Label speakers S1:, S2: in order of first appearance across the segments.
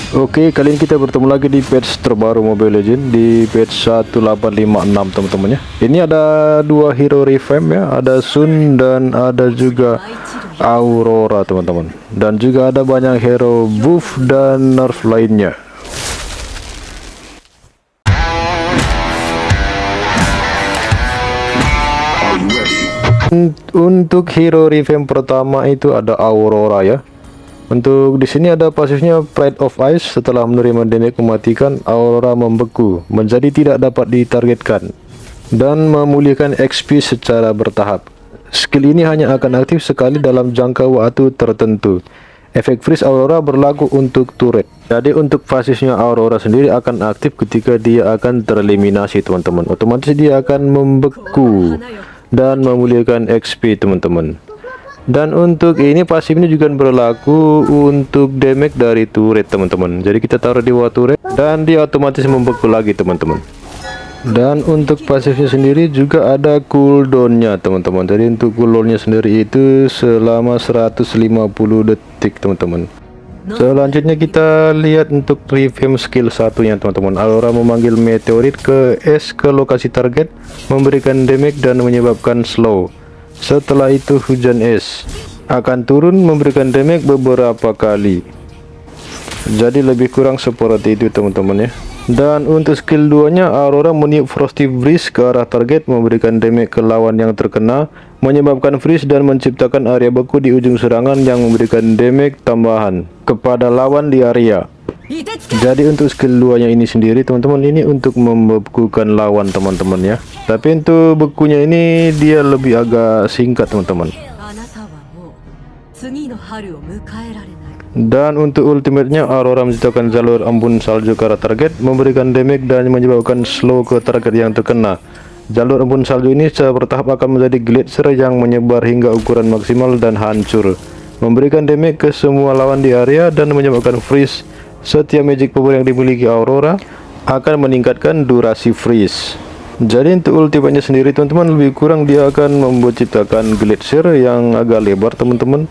S1: Oke, kali ini kita bertemu lagi di patch terbaru Mobile Legends di patch 1856 teman-teman ya. Ini ada dua hero revamp ya, ada Sun dan ada juga Aurora teman-teman. Dan juga ada banyak hero buff dan nerf lainnya. Untuk hero revamp pertama itu ada Aurora ya. Untuk di sini ada pasifnya Pride of Ice. Setelah menerima damage mematikan, Aurora membeku menjadi tidak dapat ditargetkan dan memulihkan XP secara bertahap. Skill ini hanya akan aktif sekali dalam jangka waktu tertentu. Efek freeze Aurora berlaku untuk turret. Jadi untuk pasifnya Aurora sendiri akan aktif ketika dia akan tereliminasi teman-teman. Otomatis dia akan membeku dan memulihkan XP teman-teman. Dan untuk ini pasif ini juga berlaku untuk damage dari turret teman-teman. Jadi kita taruh di bawah turret dan dia otomatis membeku lagi teman-teman. Dan untuk pasifnya sendiri juga ada cooldownnya teman-teman. Jadi untuk cooldownnya sendiri itu selama 150 detik teman-teman. Selanjutnya kita lihat untuk revamp skill satunya teman-teman. Aurora memanggil meteorit ke es ke lokasi target, memberikan damage dan menyebabkan slow. Setelah itu hujan es akan turun memberikan damage beberapa kali. Jadi lebih kurang seperti itu teman-teman ya. Dan untuk skill 2 nya Aurora meniup Frosty Breeze ke arah target, memberikan damage ke lawan yang terkena, menyebabkan freeze dan menciptakan area beku di ujung serangan yang memberikan damage tambahan kepada lawan di area. Jadi untuk skill 2 nya ini sendiri teman-teman, ini untuk membekukan lawan teman-teman ya. Tapi untuk bekunya ini dia lebih agak singkat teman-teman. Dan untuk ultimate-nya Aurora menciptakan jalur embun salju ke arah target, memberikan damage dan menyebabkan slow ke target yang terkena. Jalur embun salju ini secara bertahap akan menjadi gletser yang menyebar hingga ukuran maksimal dan hancur, memberikan damage ke semua lawan di area dan menyebabkan freeze. Setiap magic power yang dimiliki Aurora akan meningkatkan durasi freeze. Jadi untuk ultimate-nya sendiri teman-teman, lebih kurang dia akan menciptakan gletser yang agak lebar teman-teman.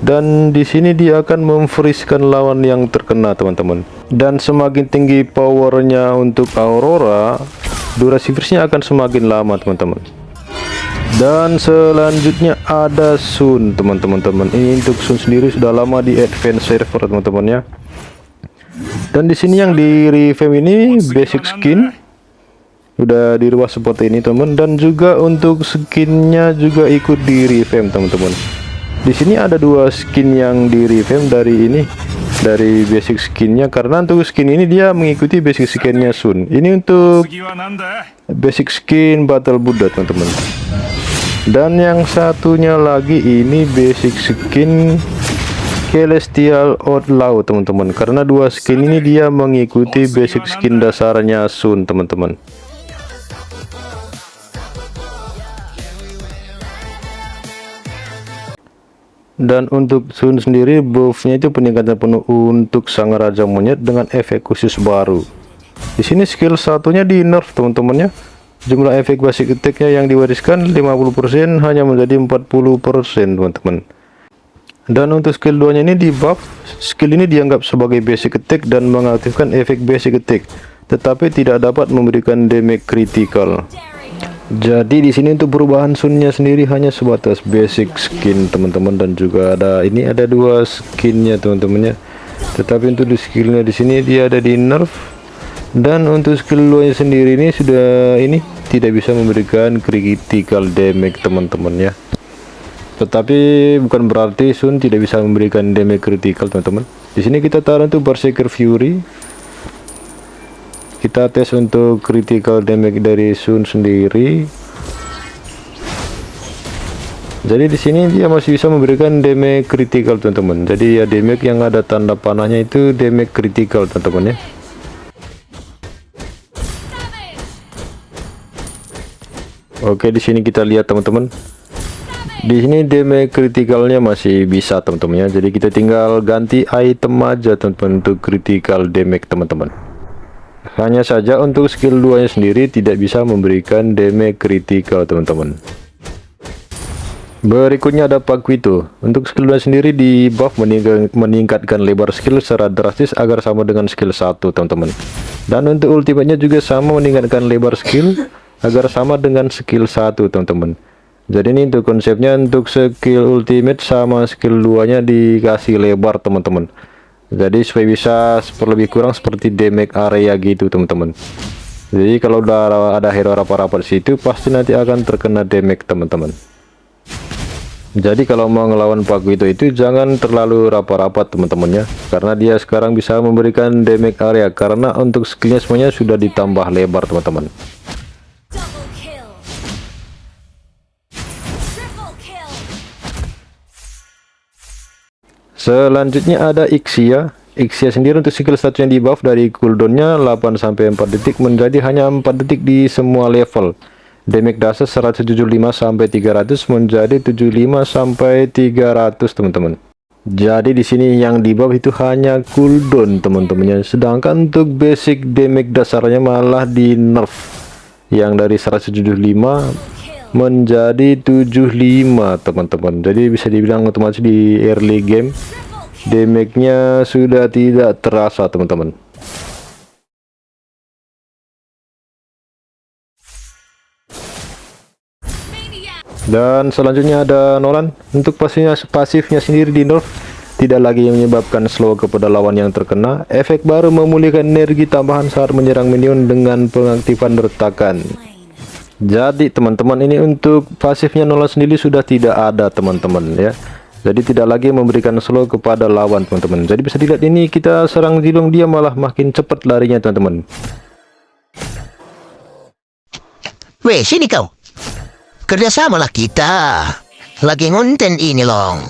S1: Dan di sini dia akan memfreeze-kan lawan yang terkena teman-teman. Dan semakin tinggi powernya untuk Aurora, durasi freeze-nya akan semakin lama teman-teman. Dan selanjutnya ada Sun teman-teman. Ini untuk Sun sendiri sudah lama di advance server teman-teman ya. Dan di sini yang di revamp ini basic skin udah dirubah seperti ini teman, dan juga untuk skinnya juga ikut di revamp teman-teman. Di sini ada dua skin yang di revamp dari ini, dari basic skinnya, karena untuk skin ini dia mengikuti basic skinnya Sun. Ini untuk basic skin Battle Buddha teman-teman. Dan yang satunya lagi ini basic skin Celestial Outlaw teman-teman, karena dua skin ini dia mengikuti basic skin dasarnya Sun teman-teman. Dan untuk Sun sendiri buffnya itu peningkatan penuh untuk sang raja monyet dengan efek khusus baru. Di sini skill satunya di nerf teman-teman ya. Jumlah efek basic attack-nya yang diwariskan 50% hanya menjadi 40% teman-teman. Dan untuk skill 2 nya ini di buff. Skill ini dianggap sebagai basic attack dan mengaktifkan efek basic attack, tetapi tidak dapat memberikan damage critical. Jadi di sini untuk perubahan Sunnya sendiri hanya sebatas basic skin teman-teman, dan juga ada ini ada dua skinnya teman-teman ya. Tetapi untuk di skillnya di sini dia ada di nerf. Dan untuk skill 2 nya sendiri ini sudah ini tidak bisa memberikan critical damage teman-teman ya. Tetapi bukan berarti Sun tidak bisa memberikan damage critical teman-teman. Di sini kita taruh untuk Berserker Fury. Kita tes untuk critical damage dari Sun sendiri. Jadi di sini dia masih bisa memberikan damage critical teman-teman. Jadi ya damage yang ada tanda panahnya itu damage critical teman-teman ya. Oke, di sini kita lihat teman-teman. Di sini damage critical-nya masih bisa teman-teman ya. Jadi kita tinggal ganti item aja teman-teman untuk critical damage teman-teman. Hanya saja untuk skill 2 nya sendiri tidak bisa memberikan damage critical teman-teman. Berikutnya ada Paquito. Untuk skillnya sendiri di buff meningkatkan lebar skill secara drastis agar sama dengan skill 1 teman-teman. Dan untuk ultimate-nya juga sama, meningkatkan lebar skill agar sama dengan skill 1 teman-teman. Jadi ini untuk konsepnya, untuk skill ultimate sama skill 2 nya dikasih lebar teman-teman. Jadi supaya bisa lebih kurang seperti damage area gitu teman-teman. Jadi kalau udah ada hero rapat-rapat situ pasti nanti akan terkena damage teman-teman. Jadi kalau mau ngelawan Paquito itu jangan terlalu rapat-rapat teman-temannya, karena dia sekarang bisa memberikan damage area karena untuk skillnya semuanya sudah ditambah lebar teman-teman. Selanjutnya ada Ixia. Ixia sendiri untuk skill satu yang di buff dari cooldownnya 8-4 detik menjadi hanya 4 detik di semua level. Damage dasar 175 sampai 300 menjadi 75 sampai 300 teman-teman. Jadi di sini yang di buff itu hanya cooldown teman-temannya, sedangkan untuk basic damage dasarnya malah di nerf yang dari 175 menjadi 75 teman-teman. Jadi bisa dibilang otomatis di early game damage-nya sudah tidak terasa teman-teman. Dan selanjutnya ada Nolan. Untuk pasifnya sendiri di nerf tidak lagi menyebabkan slow kepada lawan yang terkena. Efek baru memulihkan energi tambahan saat menyerang minion dengan pengaktifan retakan. Jadi teman-teman, ini untuk pasifnya Nolan sendiri sudah tidak ada teman-teman ya. Jadi tidak lagi memberikan slow kepada lawan teman-teman. Jadi bisa dilihat ini kita serang Zilong, dia malah makin cepat larinya teman-teman.
S2: Weh, sini kau. Kerjasamalah kita. Lagi ngonten ini, Long.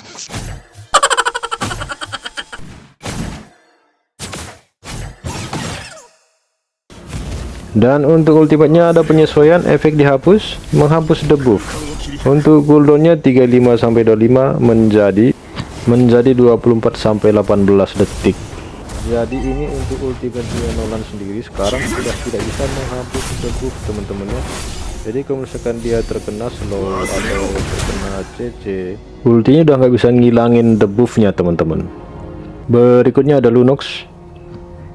S1: Dan untuk ultimate-nya ada penyesuaian, efek dihapus, menghapus debuff. Untuk cooldown-nya 35-25 menjadi 24-18 detik. Jadi ini untuk ultimate Nolan sendiri sekarang sudah tidak bisa menghapus debuff teman-temannya. Jadi kalau misalkan dia terkena slow atau terkena CC, ultinya udah nggak bisa ngilangin debuffnya teman-teman. Berikutnya ada Lunox.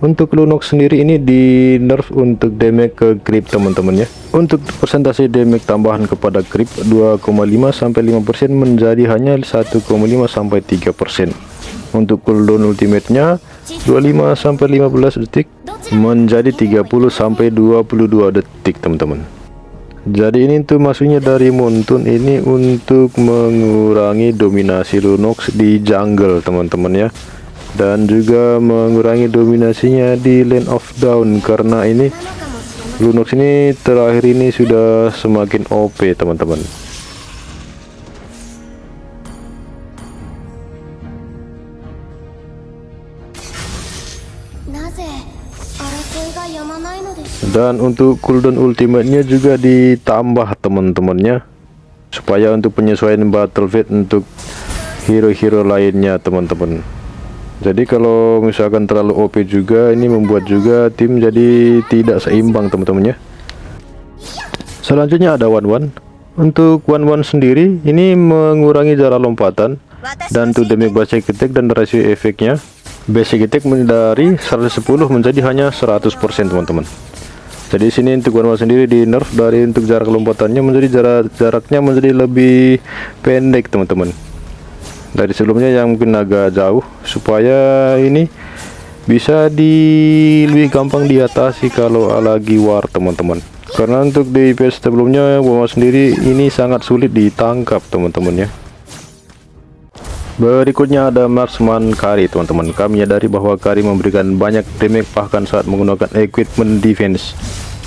S1: Untuk Lunox sendiri ini di nerf untuk damage ke creep teman-teman ya. Untuk persentase damage tambahan kepada creep 2,5-5% menjadi hanya 1,5-3%. Untuk cooldown ultimate-nya 25-15 detik menjadi 30-22 detik teman-teman. Jadi ini tuh maksudnya dari Moonton ini untuk mengurangi dominasi Lunox di jungle teman-teman ya, dan juga mengurangi dominasinya di Land of Dawn, karena ini Lunox ini terakhir ini sudah semakin OP teman-teman. Dan untuk cooldown ultimate-nya juga ditambah teman-temannya, supaya untuk penyesuaian battle fate untuk hero-hero lainnya teman-teman. Jadi kalau misalkan terlalu OP juga, ini membuat juga tim jadi tidak seimbang teman-temannya. Selanjutnya ada One. Untuk One sendiri ini mengurangi jarak lompatan dan to damage basic attack dan rasio efeknya basic attack dari 110 menjadi hanya 100% teman-teman. Jadi sini untuk One sendiri di nerf dari untuk jarak lompatannya menjadi jaraknya menjadi lebih pendek teman-teman. Dari sebelumnya yang mungkin agak jauh, supaya ini bisa lebih gampang diatasi kalau lagi war teman-teman. Karena untuk di patch sebelumnya One sendiri ini sangat sulit ditangkap teman-teman ya. Berikutnya ada Marksman Kari teman-teman. Kami menyadari bahwa Kari memberikan banyak damage bahkan saat menggunakan equipment defense.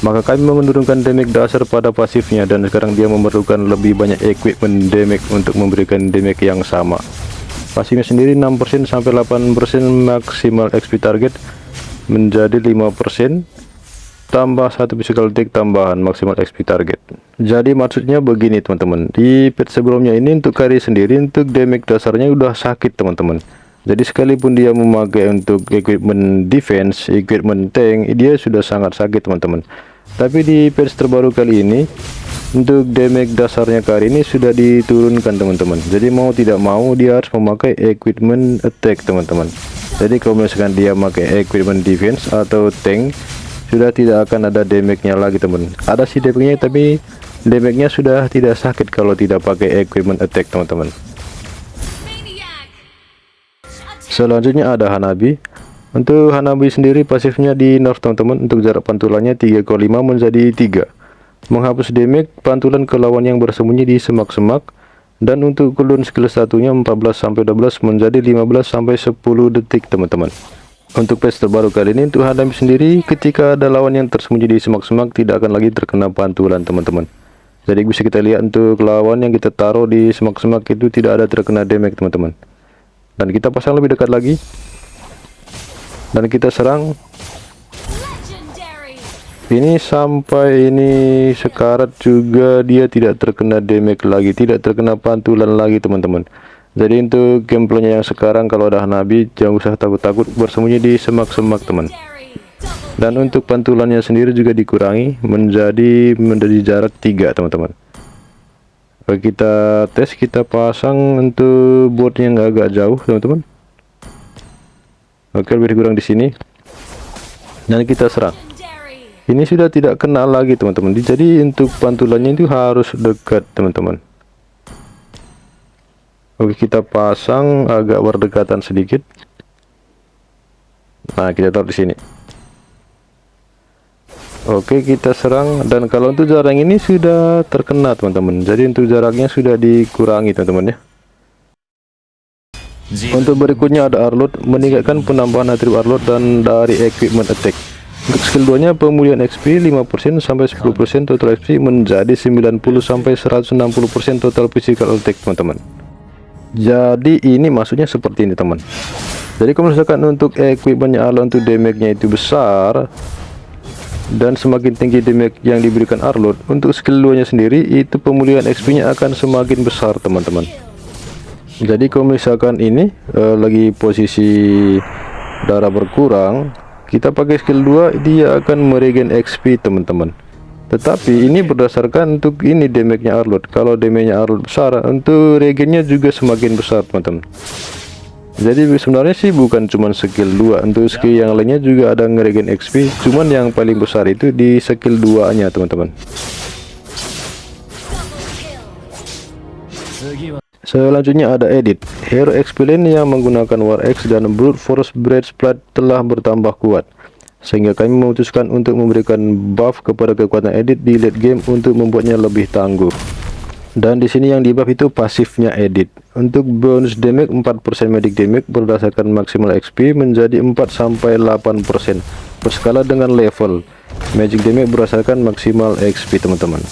S1: Maka kami menurunkan damage dasar pada pasifnya, dan sekarang dia memerlukan lebih banyak equipment damage untuk memberikan damage yang sama. Pasifnya sendiri 6% sampai 8% maksimal XP target menjadi 5% tambah 1 physical attack tambahan maksimal XP target. Jadi maksudnya begini teman-teman, di patch sebelumnya ini untuk Kari sendiri untuk damage dasarnya udah sakit teman-teman. Jadi sekalipun dia memakai untuk equipment defense, equipment tank, dia sudah sangat sakit teman-teman. Tapi di patch terbaru kali ini untuk damage dasarnya kali ini sudah diturunkan teman-teman. Jadi mau tidak mau dia harus memakai equipment attack teman-teman. Jadi kalau misalkan dia pakai equipment defense atau tank, sudah tidak akan ada damage-nya lagi teman. Ada sih damage-nya, tapi damage-nya sudah tidak sakit kalau tidak pakai equipment attack teman-teman. Selanjutnya ada Hanabi. Untuk Hanabi sendiri pasifnya di nerf teman-teman. Untuk jarak pantulannya 3,5 menjadi 3, menghapus damage pantulan ke lawan yang bersembunyi di semak-semak. Dan untuk cooldown skill satunya 14-12 menjadi 15-10 detik teman-teman. Untuk patch terbaru kali ini untuk Hanabi sendiri, ketika ada lawan yang tersembunyi di semak-semak tidak akan lagi terkena pantulan teman-teman. Jadi bisa kita lihat untuk lawan yang kita taruh di semak-semak itu tidak ada terkena damage teman-teman. Dan kita pasang lebih dekat lagi, dan kita serang. Ini sampai ini sekarat juga dia tidak terkena damage lagi, tidak terkena pantulan lagi teman-teman. Jadi untuk gameplaynya yang sekarang, kalau ada Hanabi jangan usah takut-takut bersembunyi di semak-semak teman. Dan untuk pantulannya sendiri juga dikurangi menjadi jarak 3 teman-teman. Oke, kita tes, kita pasang untuk boardnya yang agak jauh teman-teman. Oke, lebih kurang di sini. Dan kita serang. Ini sudah tidak kena lagi teman-teman. Jadi untuk pantulannya itu harus dekat teman-teman. Oke, kita pasang agak berdekatan sedikit. Nah, kita taruh di sini. Oke, kita serang. Dan kalau untuk jarak ini sudah terkena teman-teman. Jadi untuk jaraknya sudah dikurangi teman-teman ya. Untuk berikutnya ada Arlord, meningkatkan penambahan atribut Arlord dan dari equipment attack. Untuk skill 2 nya pemulihan XP 5% sampai 10% total XP menjadi 90 sampai 160% total physical attack teman-teman. Jadi ini maksudnya seperti ini teman. Jadi kalau misalkan untuk equipmentnya Arlord untuk damage-nya itu besar dan semakin tinggi damage yang diberikan Arlord, untuk skill 2 nya sendiri itu pemulihan XP nya akan semakin besar teman-teman. Jadi kalau misalkan ini lagi posisi darah berkurang, kita pakai skill 2 dia akan meregen XP teman-teman. Tetapi ini berdasarkan untuk ini damage-nya Arlord. Kalau damage-nya Arlord besar, untuk regennya juga semakin besar teman-teman. Jadi sebenarnya sih bukan cuma skill 2, untuk skill yang lainnya juga ada ngeregen XP, cuman yang paling besar itu di skill 2 nya teman-teman. Selanjutnya ada edit. Hero Experience yang menggunakan War X dan Brute Force Breastplate telah bertambah kuat, sehingga kami memutuskan untuk memberikan buff kepada kekuatan edit di late game untuk membuatnya lebih tangguh. Dan di sini yang di buff itu pasifnya edit. Untuk bonus damage 4% magic damage berdasarkan maksimal XP menjadi 4-8% berskala dengan level. Magic damage berdasarkan maksimal XP teman-teman.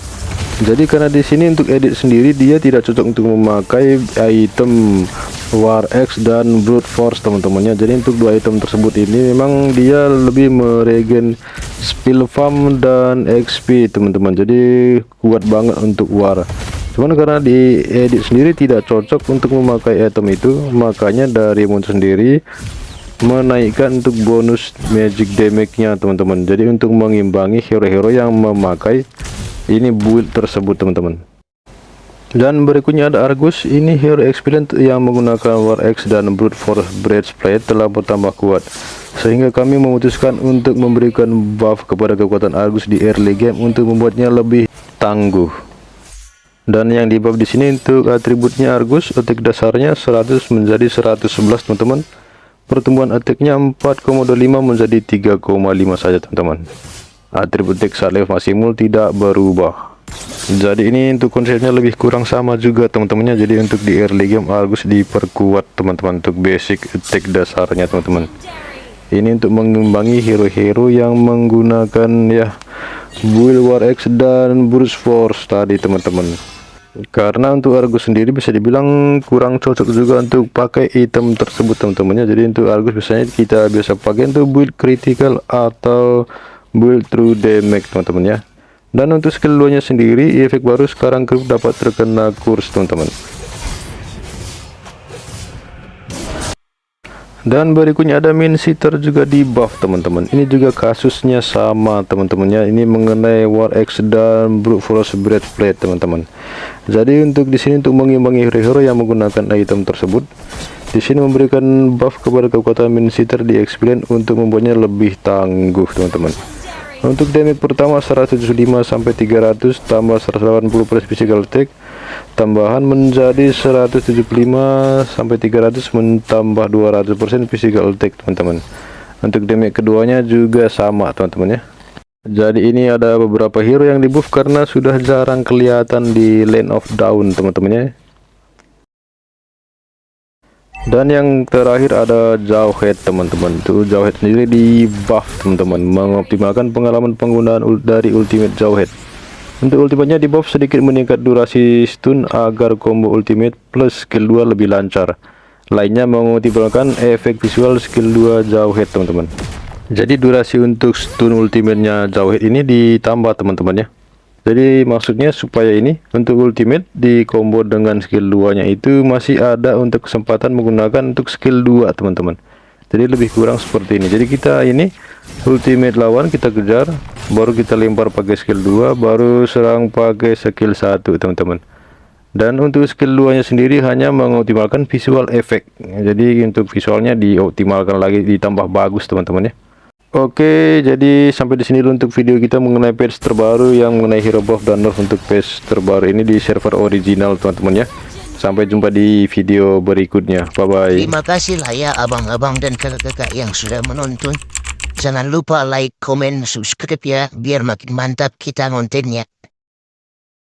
S1: Jadi karena di sini untuk edit sendiri dia tidak cocok untuk memakai item War X dan Brute Force teman-temannya. Jadi untuk dua item tersebut ini memang dia lebih meregen spill farm dan XP teman-teman. Jadi kuat banget untuk War. Cuman karena di edit sendiri tidak cocok untuk memakai item itu, makanya dari Moon sendiri menaikkan untuk bonus magic damage-nya teman-teman. Jadi untuk mengimbangi hero-hero yang memakai ini build tersebut teman-teman. Dan berikutnya ada Argus. Ini hero experience yang menggunakan War X dan Brute Force Breastplate telah bertambah kuat, sehingga kami memutuskan untuk memberikan buff kepada kekuatan Argus di early game untuk membuatnya lebih tangguh. Dan yang di buff di sini untuk atributnya Argus, attack dasarnya 100 menjadi 111 teman-teman. Pertumbuhan attack-nya 4,25 menjadi 3,5 saja teman-teman. Atribut attack saat level maksimum tidak berubah. Jadi ini untuk konsepnya lebih kurang sama juga teman-temannya. Jadi untuk di early game Argus diperkuat teman-teman untuk basic attack dasarnya teman-teman. Ini untuk mengimbangi hero-hero yang menggunakan ya build War X dan Brute Force tadi teman-teman. Karena untuk Argus sendiri bisa dibilang kurang cocok juga untuk pakai item tersebut teman-temannya. Jadi untuk Argus biasanya kita biasa pakai untuk build critical atau build true damage teman-teman ya. Dan untuk skill 2 nya sendiri, efek baru sekarang grup dapat terkena kurs teman-teman. Dan berikutnya ada Min Sitter juga di buff teman-teman. Ini juga kasusnya sama teman-temannya. Ini mengenai War X dan Brute Force Breastplate teman-teman. Jadi untuk di sini untuk mengimbangi hero-hero yang menggunakan item tersebut, di sini memberikan buff kepada kekuatan Min Sitter di Experience untuk membuatnya lebih tangguh teman-teman. Untuk damage pertama 175 sampai 300 tambah 180 plus physical attack, tambahan menjadi 175 sampai 300 mentambah 200% physical attack teman-teman. Untuk damage keduanya juga sama teman-teman ya. Jadi ini ada beberapa hero yang di buff karena sudah jarang kelihatan di Land of Dawn teman-teman ya. Dan yang terakhir ada Jawhead teman-teman. Itu Jawhead sendiri di buff teman-teman, mengoptimalkan pengalaman penggunaan dari ultimate Jawhead. Untuk ultimate-nya di buff sedikit meningkat durasi stun agar combo ultimate plus skill 2 lebih lancar. Lainnya mengoptimalkan efek visual skill 2 Jawhead teman-teman. Jadi durasi untuk stun ultimate-nya Jawhead ini ditambah teman-teman ya. Jadi maksudnya supaya ini untuk ultimate di combo dengan skill 2 nya itu masih ada untuk kesempatan menggunakan untuk skill 2 teman-teman. Jadi lebih kurang seperti ini. Jadi kita ini ultimate lawan kita kejar, baru kita lempar pakai skill 2, baru serang pakai skill 1 teman-teman. Dan untuk skill 2 nya sendiri hanya mengoptimalkan visual effect. Jadi untuk visualnya dioptimalkan lagi, ditambah bagus teman-teman ya. Oke, jadi sampai di sini dulu untuk video kita mengenai patch terbaru yang mengenai hero buff dan nerf untuk patch terbaru ini di server original teman-teman ya. Sampai jumpa di video berikutnya. Bye bye.
S2: Terima kasih lah ya abang-abang dan kakak-kakak yang sudah menonton. Jangan lupa like, komen, subscribe ya biar makin mantap kita kontennya.